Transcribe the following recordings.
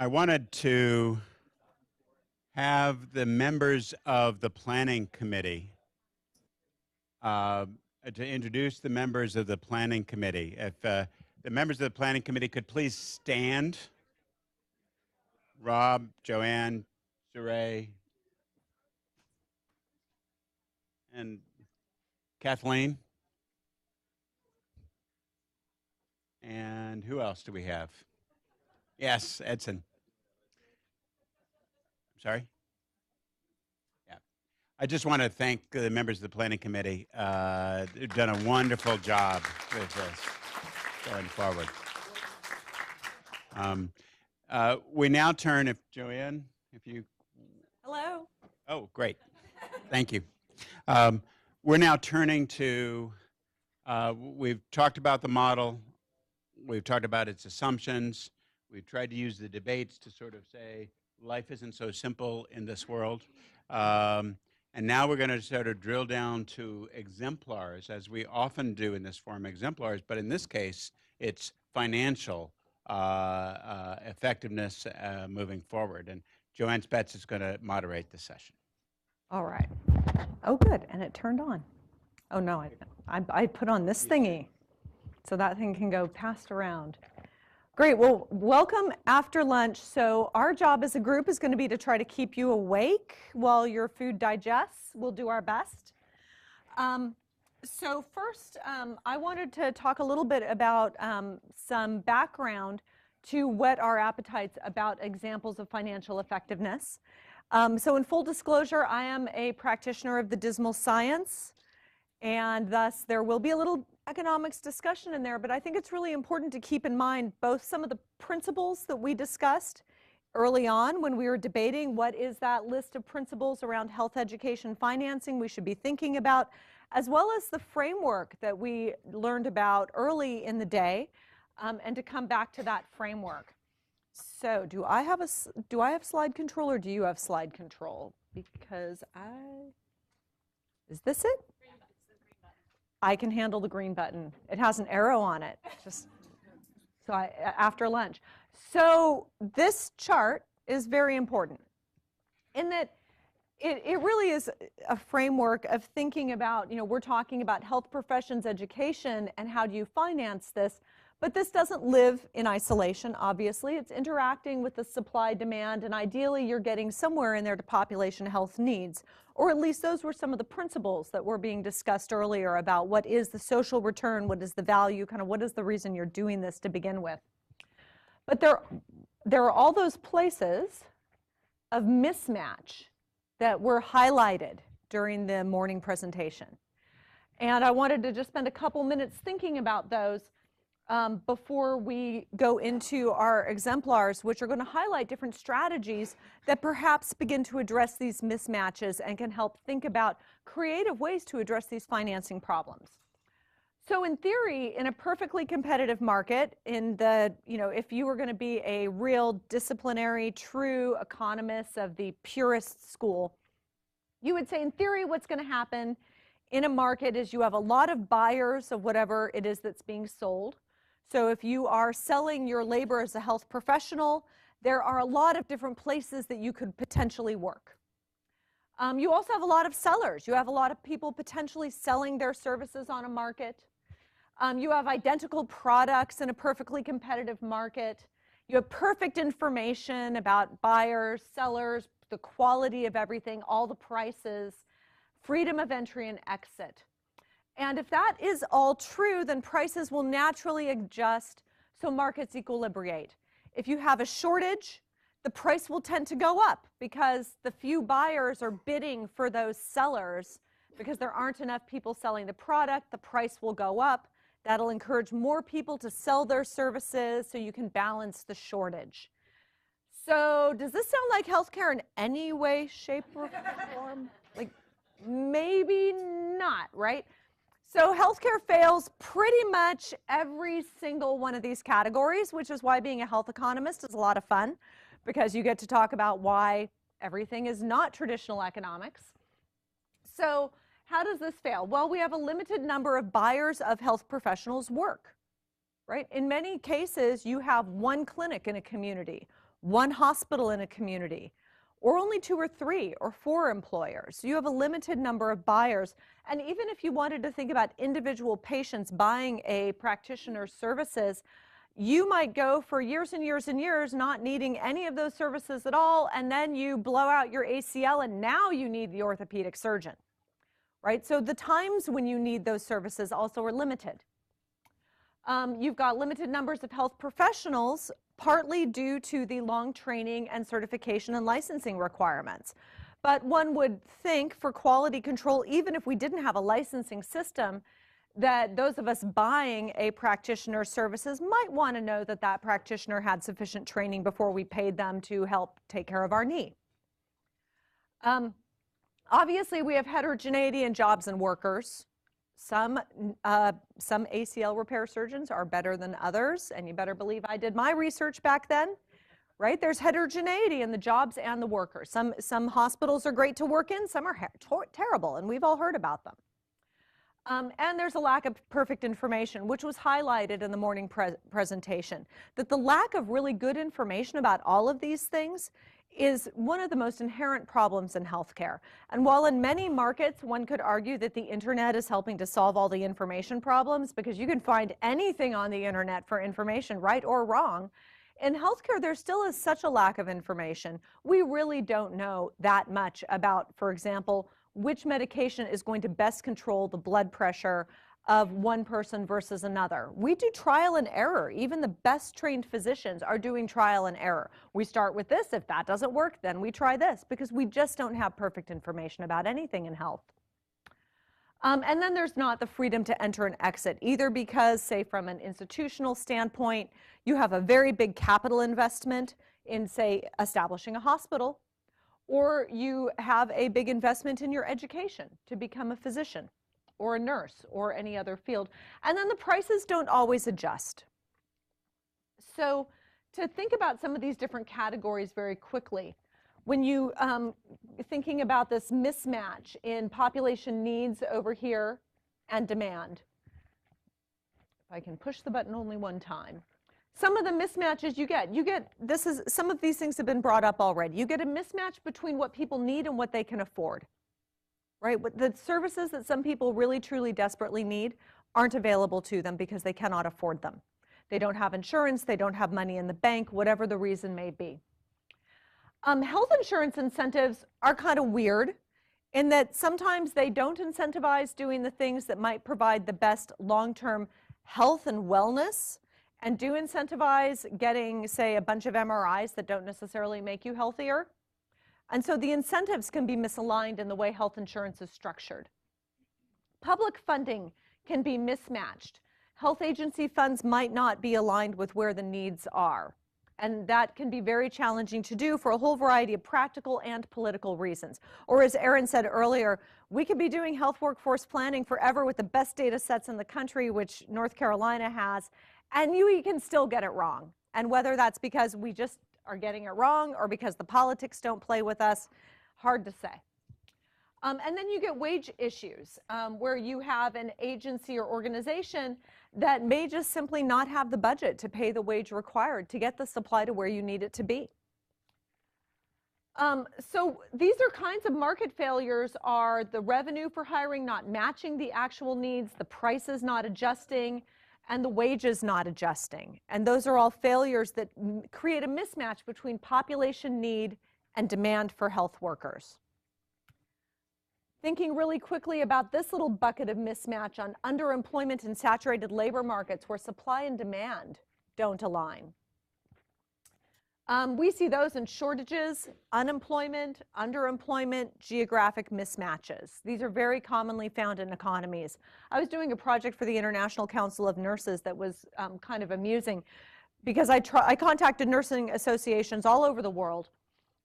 I wanted to have the members of the Planning Committee, to introduce the members of the Planning Committee. If the members of the Planning Committee could please stand. Rob, Joanne, Saray, and Kathleen. And who else do we have? Yes, Edson. Sorry? Yeah. I just want to thank the members of the Planning Committee. They've done a wonderful job with this going forward. We now turn, if Joanne, if you... Hello. Oh, great. Thank you. We're now turning to, we've talked about the model. We've talked about its assumptions. We've tried to use the debates to sort of say, life isn't so simple in this world. And now we're going to sort of drill down to exemplars, as we often do in this forum, exemplars, but in this case, it's financial effectiveness moving forward. And Joanne Spetz is going to moderate the session. All right. Oh, good. And it turned on. Oh, no, I put on this thingy so that thing can go passed around. Great. Well, welcome after lunch. So our job as a group is going to be to try to keep you awake while your food digests. We'll do our best. So first, I wanted to talk a little bit about some background to whet our appetites about examples of financial effectiveness. So in full disclosure, I am a practitioner of the dismal science, and thus there will be a little economics discussion in there, but I think it's really important to keep in mind both some of the principles that we discussed early on when we were debating what is that list of principles around health, education, financing we should be thinking about, as well as the framework that we learned about early in the day, and to come back to that framework. So do I have slide control, or do you have slide control? Because is this it? I can handle the green button. It has an arrow on it, after lunch. So this chart is very important in that it really is a framework of thinking about, we're talking about health professions, education, and how do you finance this. But this doesn't live in isolation, obviously. It's interacting with the supply demand, and ideally you're getting somewhere in there to population health needs, or at least those were some of the principles that were being discussed earlier about what is the social return, what is the value, kind of what is the reason you're doing this to begin with. But there are all those places of mismatch that were highlighted during the morning presentation. And I wanted to just spend a couple minutes thinking about those before we go into our exemplars, which are going to highlight different strategies that perhaps begin to address these mismatches and can help think about creative ways to address these financing problems. So in theory, in a perfectly competitive market, if you were going to be a real disciplinary, true economist of the purist school, you would say in theory what's going to happen in a market is you have a lot of buyers of whatever it is that's being sold. So if you are selling your labor as a health professional, there are a lot of different places that you could potentially work. You also have a lot of sellers. You have a lot of people potentially selling their services on a market. You have identical products in a perfectly competitive market. You have perfect information about buyers, sellers, the quality of everything, all the prices, freedom of entry and exit. And if that is all true, then prices will naturally adjust so markets equilibrate. If you have a shortage, the price will tend to go up because the few buyers are bidding for those sellers. Because there aren't enough people selling the product, the price will go up. That'll encourage more people to sell their services so you can balance the shortage. So does this sound like healthcare in any way, shape, or form? Like, maybe not, right? So healthcare fails pretty much every single one of these categories, which is why being a health economist is a lot of fun, because you get to talk about why everything is not traditional economics. So how does this fail? Well, we have a limited number of buyers of health professionals' work, right? In many cases, you have one clinic in a community, one hospital in a community, or only 2 or 3 or 4 employers. You have a limited number of buyers. And even if you wanted to think about individual patients buying a practitioner's services, you might go for years and years and years not needing any of those services at all, and then you blow out your ACL and now you need the orthopedic surgeon, right? So the times when you need those services also are limited. You've got limited numbers of health professionals, partly due to the long training and certification and licensing requirements. But one would think for quality control, even if we didn't have a licensing system, that those of us buying a practitioner's services might want to know that that practitioner had sufficient training before we paid them to help take care of our knee. Obviously, we have heterogeneity in jobs and workers. Some ACL repair surgeons are better than others, and you better believe I did my research back then, right? There's heterogeneity in the jobs and the workers. Some hospitals are great to work in, some are terrible, and we've all heard about them. And there's a lack of perfect information, which was highlighted in the morning presentation, that the lack of really good information about all of these things is one of the most inherent problems in healthcare. And while in many markets, one could argue that the internet is helping to solve all the information problems because you can find anything on the internet for information, right or wrong, in healthcare, there still is such a lack of information. We really don't know that much about, for example, which medication is going to best control the blood pressure of one person versus another. We do trial and error. Even the best trained physicians are doing trial and error. We start with this. If that doesn't work, then we try this, because we just don't have perfect information about anything in health. And then there's not the freedom to enter and exit, either because, say, from an institutional standpoint, you have a very big capital investment in, say, establishing a hospital, or you have a big investment in your education to become a physician or a nurse or any other field. And then the prices don't always adjust. So to think about some of these different categories very quickly, when you thinking about this mismatch in population needs over here and demand, if I can push the button only one time, some of the mismatches you get, some of these things have been brought up already. You get a mismatch between what people need and what they can afford, right? The services that some people really, truly, desperately need aren't available to them because they cannot afford them. They don't have insurance, they don't have money in the bank, whatever the reason may be. Health insurance incentives are kind of weird in that sometimes they don't incentivize doing the things that might provide the best long-term health and wellness, and do incentivize getting, say, a bunch of MRIs that don't necessarily make you healthier. And so the incentives can be misaligned in the way health insurance is structured. Public funding can be mismatched. Health agency funds might not be aligned with where the needs are. And that can be very challenging to do for a whole variety of practical and political reasons. Or as Erin said earlier, we could be doing health workforce planning forever with the best data sets in the country, which North Carolina has, and we can still get it wrong. And whether that's because we just are getting it wrong or because the politics don't play with us, hard to say. And then you get wage issues where you have an agency or organization that may just simply not have the budget to pay the wage required to get the supply to where you need it to be. So these are kinds of market failures: are the revenue for hiring not matching the actual needs, the prices not adjusting, and the wages not adjusting. And those are all failures that create a mismatch between population need and demand for health workers. Thinking really quickly about this little bucket of mismatch on underemployment in saturated labor markets where supply and demand don't align. We see those in shortages, unemployment, underemployment, geographic mismatches. These are very commonly found in economies. I was doing a project for the International Council of Nurses that was kind of amusing because I contacted nursing associations all over the world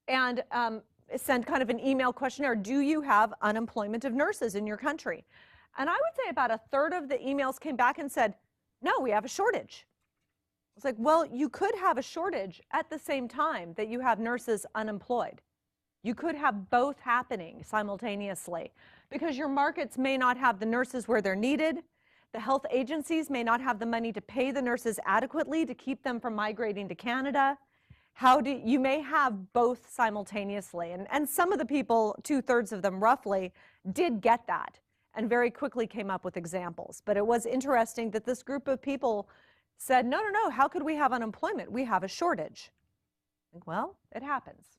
and sent kind of an email questionnaire: do you have unemployment of nurses in your country? And I would say about a third of the emails came back and said, no, we have a shortage. It's like, well, you could have a shortage at the same time that you have nurses unemployed. You could have both happening simultaneously because your markets may not have the nurses where they're needed. The health agencies may not have the money to pay the nurses adequately to keep them from migrating to Canada. You may have both simultaneously. And some of the people, 2/3 of them roughly, did get that and very quickly came up with examples. But it was interesting that this group of people said, no, no, no, how could we have unemployment? We have a shortage. Well, it happens.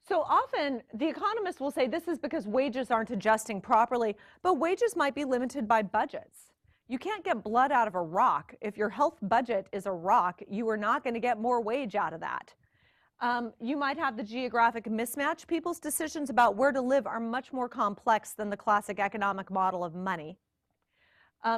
So often the economists will say this is because wages aren't adjusting properly, but wages might be limited by budgets. You can't get blood out of a rock. If your health budget is a rock, you are not going to get more wage out of that. You might have the geographic mismatch. People's decisions about where to live are much more complex than the classic economic model of money.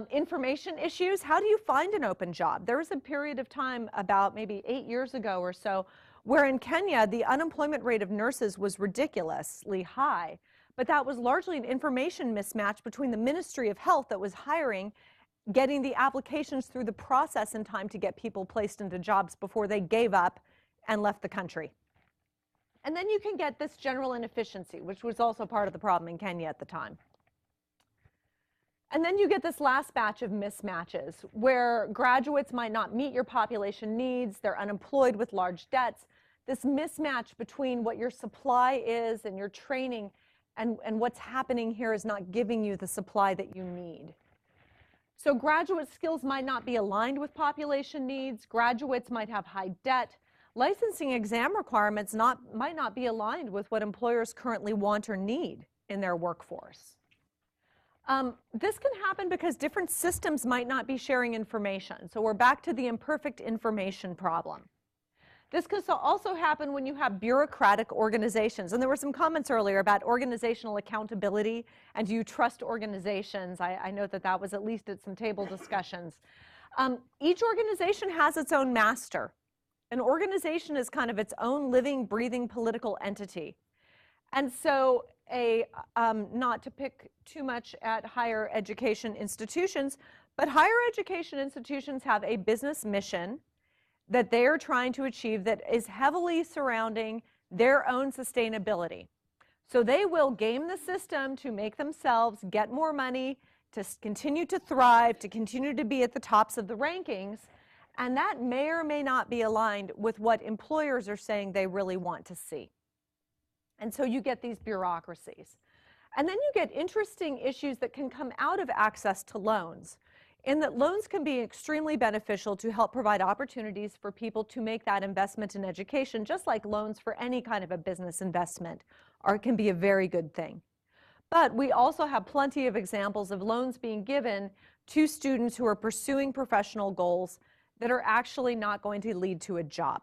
Information issues. How do you find an open job? There was a period of time about maybe 8 years ago or so where in Kenya the unemployment rate of nurses was ridiculously high, but that was largely an information mismatch between the Ministry of Health that was hiring, getting the applications through the process in time to get people placed into jobs before they gave up and left the country. And then you can get this general inefficiency, which was also part of the problem in Kenya at the time. And then you get this last batch of mismatches where graduates might not meet your population needs, they're unemployed with large debts. This mismatch between what your supply is and your training and what's happening here is not giving you the supply that you need. So graduate skills might not be aligned with population needs, graduates might have high debt, licensing exam requirements might not be aligned with what employers currently want or need in their workforce. This can happen because different systems might not be sharing information. So we're back to the imperfect information problem. This can also happen when you have bureaucratic organizations. And there were some comments earlier about organizational accountability and do you trust organizations? I know that that was at least at some table discussions. Each organization has its own master. An organization is kind of its own living, breathing political entity. And so not to pick too much at higher education institutions, but higher education institutions have a business mission that they are trying to achieve that is heavily surrounding their own sustainability. So they will game the system to make themselves get more money, to continue to thrive, to continue to be at the tops of the rankings, and that may or may not be aligned with what employers are saying they really want to see. And so you get these bureaucracies. And then you get interesting issues that can come out of access to loans, in that loans can be extremely beneficial to help provide opportunities for people to make that investment in education, just like loans for any kind of a business investment can be a very good thing. But we also have plenty of examples of loans being given to students who are pursuing professional goals that are actually not going to lead to a job.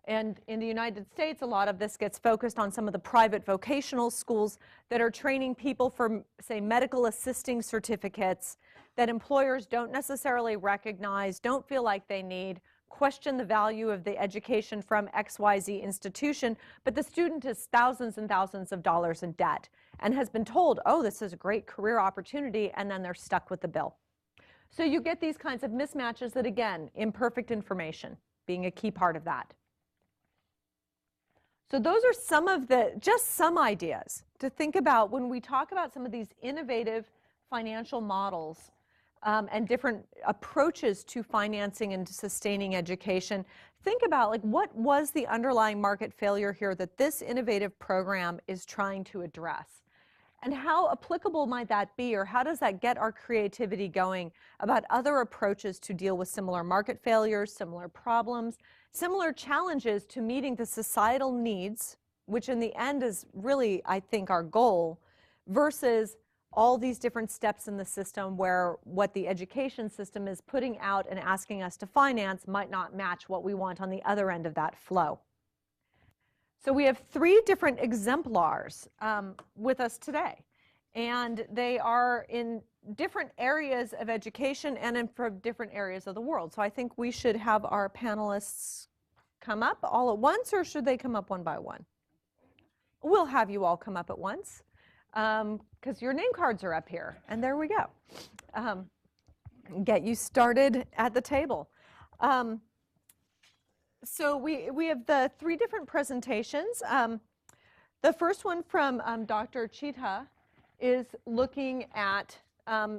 And in the United States, a lot of this gets focused on some of the private vocational schools that are training people for, say, medical assisting certificates that employers don't necessarily recognize, don't feel like they need, question the value of the education from XYZ institution, but the student is thousands and thousands of dollars in debt and has been told, oh, this is a great career opportunity, and then they're stuck with the bill. So you get these kinds of mismatches that, again, imperfect information being a key part of that. So those are some of just some ideas to think about when we talk about some of these innovative financial models and different approaches to financing and sustaining education. Think about, like, what was the underlying market failure here that this innovative program is trying to address? And how applicable might that be, or how does that get our creativity going about other approaches to deal with similar market failures, similar problems, similar challenges to meeting the societal needs, which in the end is really, I think, our goal, versus all these different steps in the system where what the education system is putting out and asking us to finance might not match what we want on the other end of that flow. So we have 3 different exemplars with us today, and they are in different areas of education and from different areas of the world. So I think we should have our panelists come up all at once, or should they come up one by one? We'll have you all come up at once, because your name cards are up here, and there we go. Get you started at the table. So we have the 3 different presentations. The first one from Dr. Chitha is looking at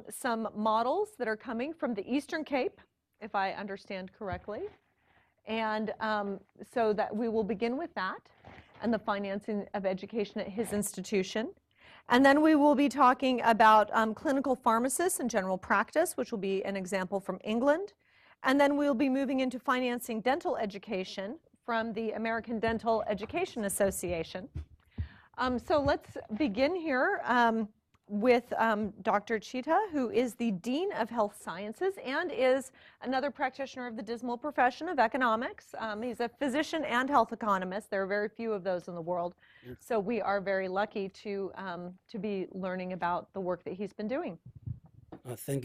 some models that are coming from the Eastern Cape, if I understand correctly. And so that we will begin with that and the financing of education at his institution. And then we will be talking about clinical pharmacists and general practice, which will be an example from England. And then we'll be moving into financing dental education from the American Dental Education Association. So let's begin here with Dr. Chita, who is the Dean of Health Sciences and is another practitioner of the dismal profession of economics. He's a physician and health economist. There are very few of those in the world. So we are very lucky to be learning about the work that he's been doing. Thank you.